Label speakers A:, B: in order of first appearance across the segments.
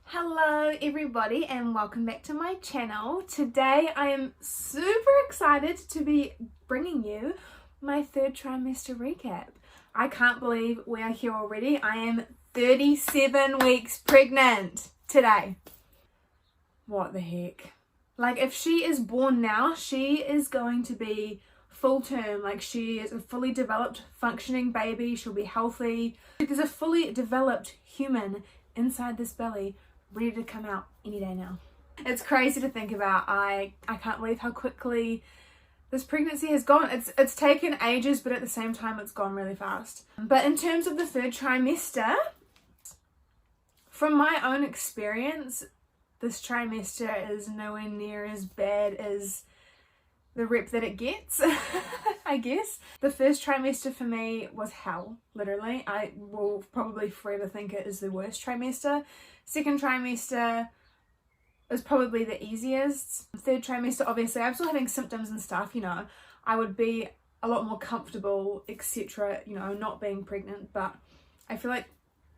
A: Hello everybody and welcome back to my channel. Today I am super excited to be bringing you my third trimester recap. I can't believe we are here already. I am 37 weeks pregnant today. What the heck? Like, if she is born now, she is going to be full term. Like, she is a fully developed functioning baby. She'll be healthy. There's a fully developed human inside this belly, ready to come out any day now. It's crazy to think about. I can't believe how quickly this pregnancy has gone. It's taken ages, but at the same time it's gone really fast. But in terms of the third trimester, from my own experience, this trimester is nowhere near as bad as the rep that it gets, I guess. The first trimester for me was hell, literally. I will probably forever think it is the worst trimester. Second trimester is probably the easiest. Third trimester, obviously, I'm still having symptoms and stuff, you know. I would be a lot more comfortable, etc., you know, not being pregnant. But I feel like,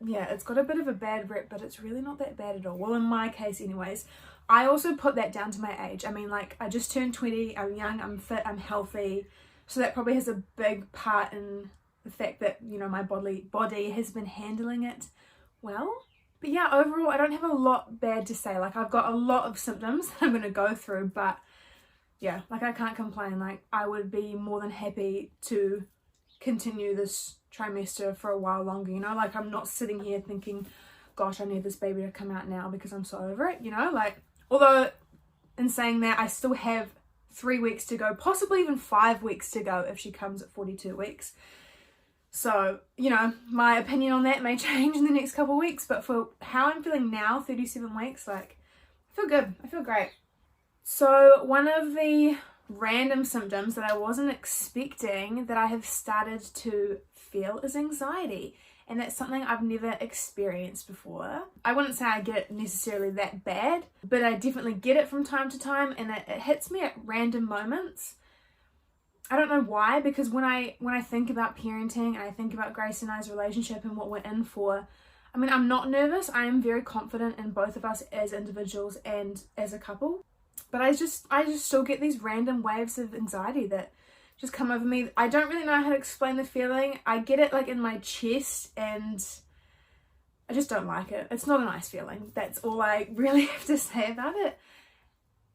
A: yeah, it's got a bit of a bad rep, but it's really not that bad at all. Well, in my case anyways. I also put that down to my age. I mean, like, I just turned 20, I'm young, I'm fit, I'm healthy. So that probably has a big part in the fact that, you know, my body has been handling it well. But yeah, overall, I don't have a lot bad to say. Like, I've got a lot of symptoms that I'm going to go through, but yeah, like, I can't complain. Like, I would be more than happy to continue this trimester for a while longer, you know? Like, I'm not sitting here thinking, gosh, I need this baby to come out now because I'm so over it, you know? Like, although in saying that, I still have 3 weeks to go, possibly even 5 weeks to go if she comes at 42 weeks. So, you know, my opinion on that may change in the next couple of weeks, but for how I'm feeling now, 37 weeks, like, I feel good. I feel great. So one of the random symptoms that I wasn't expecting that I have started to feel is anxiety. And that's something I've never experienced before. I wouldn't say I get it necessarily that bad, but I definitely get it from time to time, and it hits me at random moments. I don't know why, because when I think about parenting and I think about Grace and I's relationship and what we're in for, I mean, I'm not nervous. I am very confident in both of us as individuals and as a couple. But I just still get these random waves of anxiety that just come over me. I don't really know how to explain the feeling. I get it like in my chest and I just don't like it. It's not a nice feeling. That's all I really have to say about it.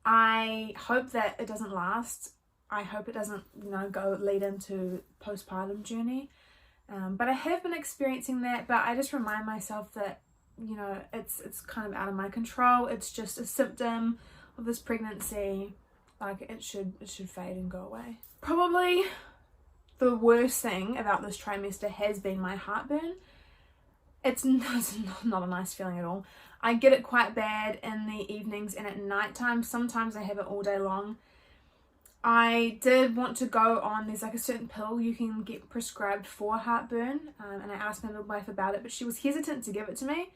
A: I hope that it doesn't last. I hope it doesn't, you know, lead into postpartum journey. But I have been experiencing that, but I just remind myself that, you know, it's kind of out of my control. It's just a symptom of this pregnancy. Like, it should fade and go away. Probably the worst thing about this trimester has been my heartburn. It's not a nice feeling at all. I get it quite bad in the evenings and at nighttime. Sometimes I have it all day long. I did want to go on, there's like a certain pill you can get prescribed for heartburn, and I asked my midwife about it, but she was hesitant to give it to me.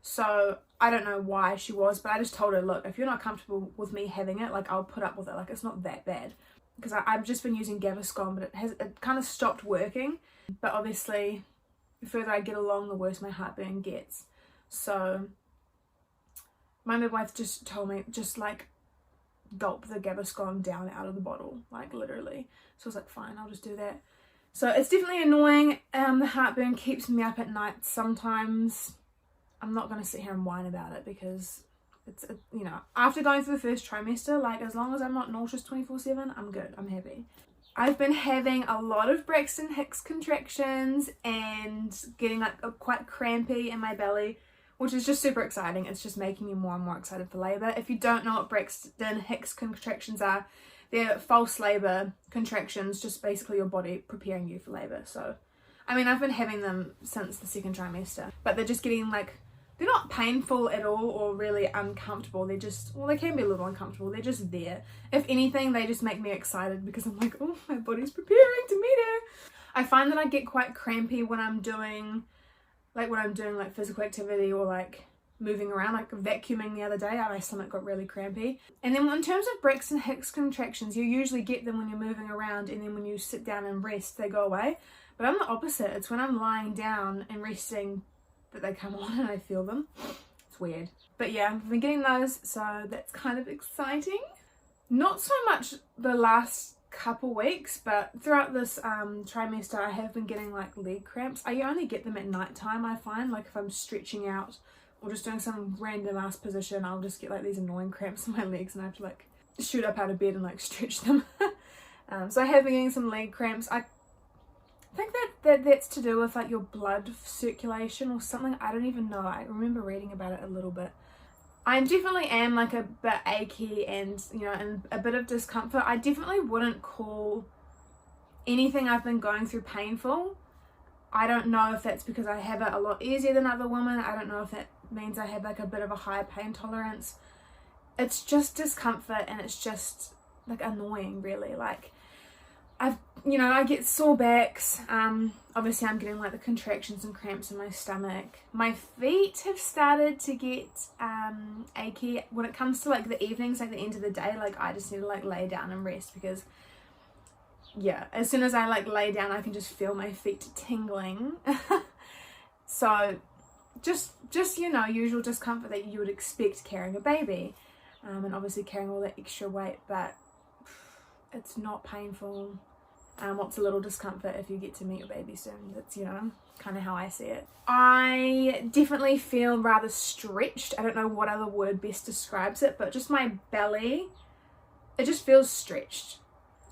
A: So I don't know why she was, but I just told her, look, if you're not comfortable with me having it, like, I'll put up with it. Like, it's not that bad. Because I've just been using Gaviscon, but it kind of stopped working. But obviously, the further I get along, the worse my heartburn gets. So my midwife just told me, just like, gulp the Gaviscon down out of the bottle, like, literally. So I was like, fine, I'll just do that. So it's definitely annoying. The heartburn keeps me up at night sometimes. I'm not going to sit here and whine about it because it's, you know, after going through the first trimester, like, as long as I'm not nauseous 24/7, I'm good. I'm happy. I've been having a lot of Braxton Hicks contractions and getting like quite crampy in my belly, which is just super exciting. It's just making me more and more excited for labor. If you don't know what Braxton Hicks contractions are, they're false labor contractions, just basically your body preparing you for labor. So, I mean, I've been having them since the second trimester, but they're just getting like, they're not painful at all or really uncomfortable. They're just, well, they can be a little uncomfortable. They're just there. If anything, they just make me excited because I'm like, oh, my body's preparing to meet it. I find that I get quite crampy when I'm doing like physical activity or like moving around, like vacuuming the other day. My stomach got really crampy. And then in terms of Braxton Hicks contractions, you usually get them when you're moving around, and then when you sit down and rest, they go away. But I'm the opposite. It's when I'm lying down and resting that they come on and I feel them. It's weird. But yeah, I've been getting those, so that's kind of exciting. Not so much the last couple weeks, but throughout this trimester I have been getting like leg cramps. I only get them at night time, I find. Like if I'm stretching out or just doing some random ass position, I'll just get like these annoying cramps in my legs and I have to like shoot up out of bed and like stretch them. So I have been getting some leg cramps. I think that's to do with like your blood circulation or something. I don't even know. I remember reading about it a little bit. I definitely am like a bit achy and, you know, and a bit of discomfort. I definitely wouldn't call anything I've been going through painful. I don't know if that's because I have it a lot easier than other women. I don't know if that means I have like a bit of a higher pain tolerance. It's just discomfort and it's just like annoying, really. Like I get sore backs. Obviously I'm getting like the contractions and cramps in my stomach. My feet have started to get achy when it comes to like the evenings, like the end of the day. Like I just need to like lay down and rest, because yeah, as soon as I like lay down I can just feel my feet tingling. So just you know, usual discomfort that you would expect carrying a baby, and obviously carrying all that extra weight, but it's not painful. What's a little discomfort if you get to meet your baby soon. That's, you know, kind of how I see it. I definitely feel rather stretched. I don't know what other word best describes it, but just my belly, it just feels stretched.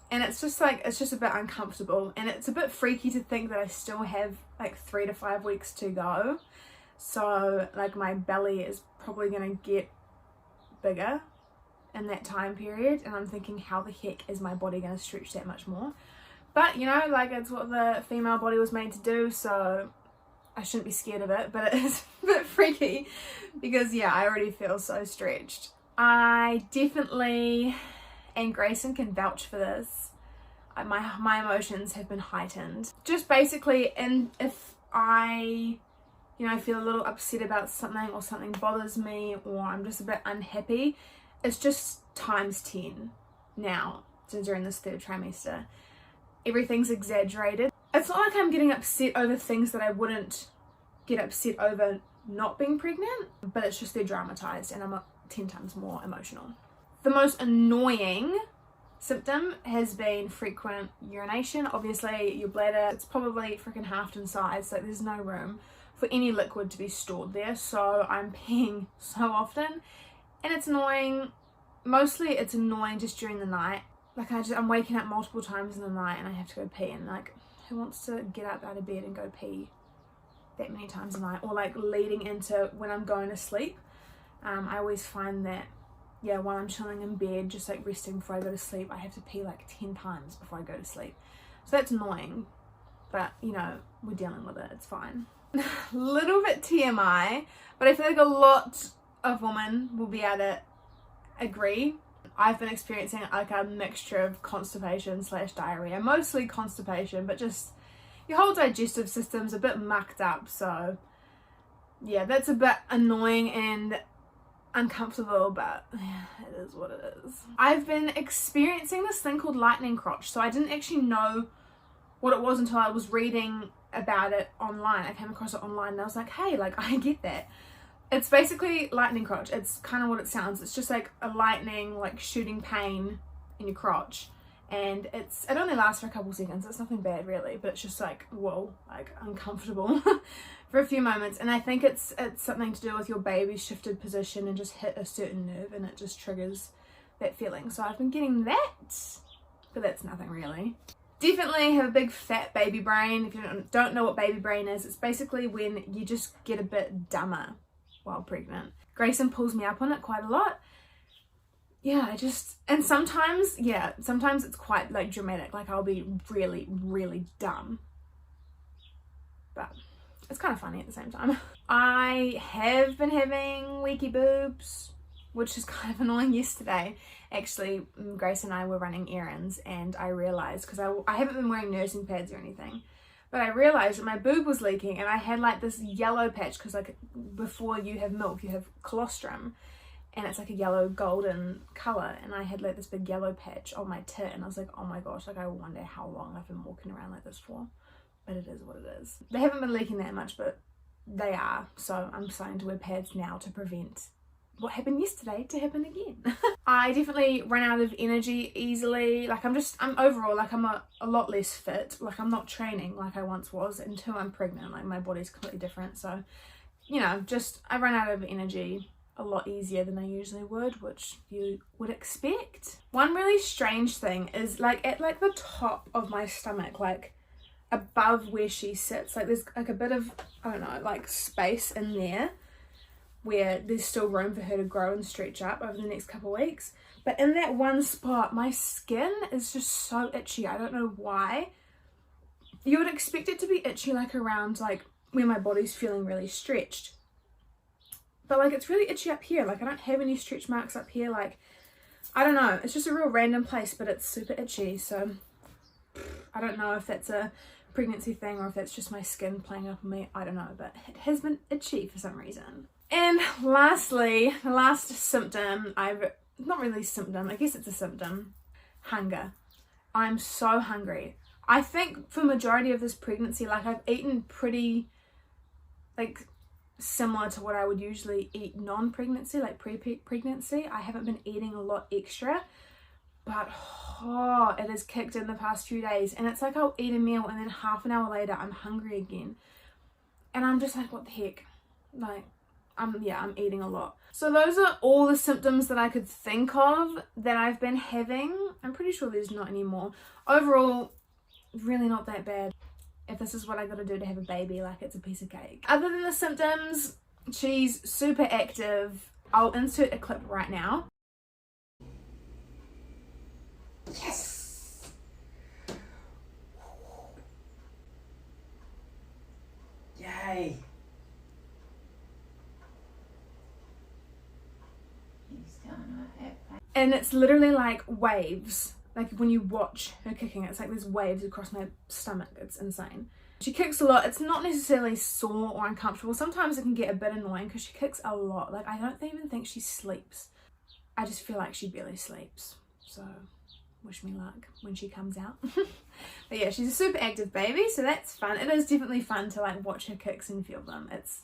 A: And it's just like, it's just a bit uncomfortable. And it's a bit freaky to think that I still have like 3 to 5 weeks to go. So like my belly is probably going to get bigger in that time period. And I'm thinking, how the heck is my body going to stretch that much more? But, you know, like it's what the female body was made to do, so I shouldn't be scared of it. But it is a bit freaky because, yeah, I already feel so stretched. I definitely, and Grayson can vouch for this, my emotions have been heightened. Just basically, and if I, you know, feel a little upset about something or something bothers me or I'm just a bit unhappy, it's just times 10 now during this third trimester. Everything's exaggerated. It's not like I'm getting upset over things that I wouldn't get upset over not being pregnant, but it's just they're dramatized and I'm 10 times more emotional. The most annoying symptom has been frequent urination. Obviously your bladder, it's probably freaking halved in size, so there's no room for any liquid to be stored there, so I'm peeing so often and it's annoying. Mostly it's annoying just during the night. Like I'm waking up multiple times in the night and I have to go pee, and like who wants to get up out of bed and go pee that many times a night? Or like leading into when I'm going to sleep. I always find that, yeah, while I'm chilling in bed just like resting before I go to sleep, I have to pee like 10 times before I go to sleep. So that's annoying, but you know, we're dealing with it, it's fine. Little bit TMI, but I feel like a lot of women will be able to agree. I've been experiencing like a mixture of constipation / diarrhea, mostly constipation, but just your whole digestive system's a bit mucked up. So yeah, that's a bit annoying and uncomfortable, but yeah, it is what it is. I've been experiencing this thing called lightning crotch. So I didn't actually know what it was until I was reading about it online. I came across it online and I was like, hey, like I get that. It's basically lightning crotch. It's kind of what it sounds. It's just like a lightning, like shooting pain in your crotch. And it only lasts for a couple seconds. It's nothing bad really, but it's just like, whoa, like uncomfortable for a few moments. And I think it's something to do with your baby's shifted position and just hit a certain nerve and it just triggers that feeling. So I've been getting that, but that's nothing really. Definitely have a big fat baby brain. If you don't know what baby brain is, it's basically when you just get a bit dumber while pregnant. Grayson pulls me up on it quite a lot. Yeah, and sometimes it's quite like dramatic, like I'll be really, really dumb. But it's kind of funny at the same time. I have been having leaky boobs, which is kind of annoying. Yesterday, actually, Grace and I were running errands and I realized, because I haven't been wearing nursing pads or anything, but I realized that my boob was leaking and I had like this yellow patch, because like before you have milk, you have colostrum and it's like a yellow golden color, and I had like this big yellow patch on my tit and I was like, oh my gosh, like I wonder how long I've been walking around like this for. But it is what it is. They haven't been leaking that much, but they are. So I'm starting to wear pads now to prevent what happened yesterday to happen again. I definitely run out of energy easily. Like I'm overall, like I'm a lot less fit. Like I'm not training like I once was until I'm pregnant. Like my body's completely different. So, you know, just I run out of energy a lot easier than I usually would, which you would expect. One really strange thing is like at like the top of my stomach, like above where she sits, like there's like a bit of, I don't know, like space in there where there's still room for her to grow and stretch up over the next couple of weeks. But in that one spot, my skin is just so itchy. I don't know why. You would expect it to be itchy like around like where my body's feeling really stretched. But like it's really itchy up here. Like I don't have any stretch marks up here. Like, I don't know. It's just a real random place, but it's super itchy. So I don't know if that's a pregnancy thing or if that's just my skin playing up on me. I don't know, but it has been itchy for some reason. And lastly, the last symptom, not really symptom, I guess it's a symptom, hunger. I'm so hungry. I think for majority of this pregnancy, like I've eaten pretty, like similar to what I would usually eat non-pregnancy, like pre-pregnancy. I haven't been eating a lot extra, but it has kicked in the past few days. And it's like I'll eat a meal and then half an hour later, I'm hungry again. And I'm just like, what the heck? Like, I'm eating a lot. So those are all the symptoms that I could think of that I've been having. I'm pretty sure there's not any more. Overall, really not that bad. If this is what I gotta do to have a baby, like it's a piece of cake. Other than the symptoms, she's super active. I'll insert a clip right now.
B: Yes! Yay!
A: And it's literally like waves. Like when you watch her kicking, it's like there's waves across my stomach. It's insane. She kicks a lot. It's not necessarily sore or uncomfortable. Sometimes it can get a bit annoying because she kicks a lot. Like I don't even think she sleeps. I just feel like she barely sleeps. So wish me luck when she comes out. But yeah, she's a super active baby, so that's fun. It is definitely fun to like watch her kicks and feel them. It's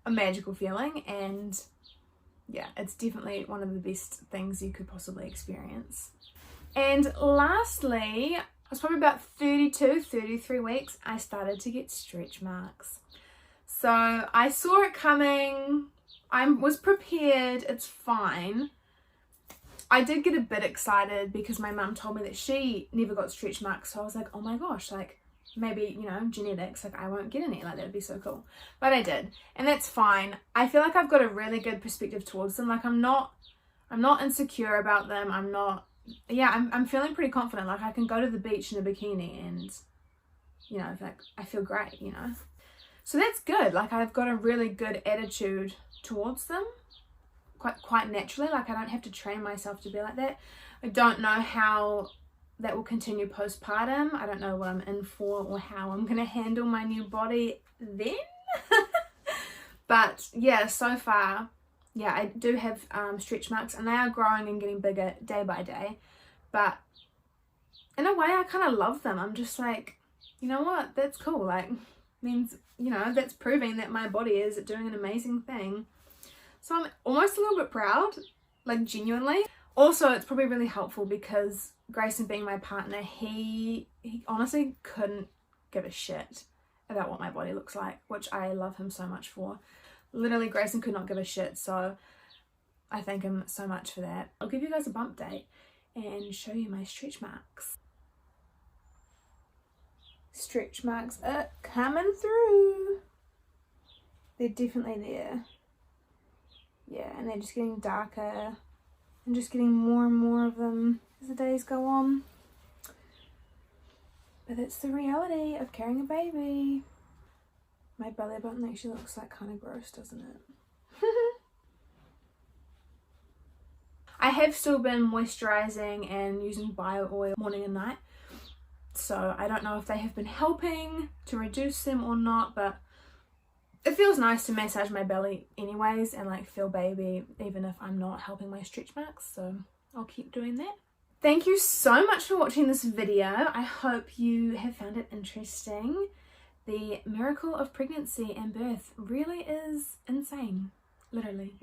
A: a magical feeling, and yeah, it's definitely one of the best things you could possibly experience. And lastly, I was probably about 32, 33 weeks, I started to get stretch marks. So I saw it coming. I was prepared. It's fine. I did get a bit excited because my mum told me that she never got stretch marks. So I was like, oh my gosh, like maybe, you know, genetics, like I won't get any, like that would be so cool. But I did, and that's fine. I feel like I've got a really good perspective towards them. Like I'm not insecure about them. I'm feeling pretty confident. Like I can go to the beach in a bikini and, you know, like I feel great, you know. So that's good. Like I've got a really good attitude towards them, quite naturally. Like I don't have to train myself to be like that. I don't know how that will continue postpartum. I don't know what I'm in for or how I'm gonna handle my new body then. But yeah, so far, yeah, I do have stretch marks, and they are growing and getting bigger day by day. But in a way, I kind of love them. I'm just like, you know what? That's cool. Like, means, you know, that's proving that my body is doing an amazing thing. So I'm almost a little bit proud, like genuinely. Also, it's probably really helpful because Grayson being my partner, he honestly couldn't give a shit about what my body looks like, which I love him so much for. Literally, Grayson could not give a shit, so I thank him so much for that. I'll give you guys a bump date and show you my stretch marks. Stretch marks are coming through. They're definitely there. Yeah, and they're just getting darker and just getting more and more of them as the days go on. But that's the reality of carrying a baby. My belly button actually looks like kind of gross, doesn't it? I have still been moisturizing and using bio oil morning and night. So I don't know if they have been helping to reduce them or not, but it feels nice to massage my belly anyways and like feel baby even if I'm not helping my stretch marks. So I'll keep doing that. Thank you so much for watching this video. I hope you have found it interesting. The miracle of pregnancy and birth really is insane. Literally.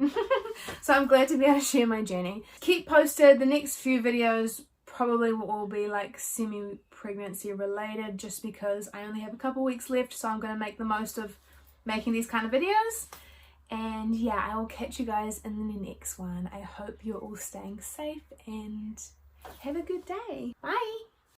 A: So I'm glad to be able to share my journey. Keep posted. The next few videos probably will all be like semi-pregnancy related, just because I only have a couple weeks left, so I'm going to make the most of making these kind of videos. And yeah, I will catch you guys in the next one. I hope you're all staying safe and have a good day. Bye.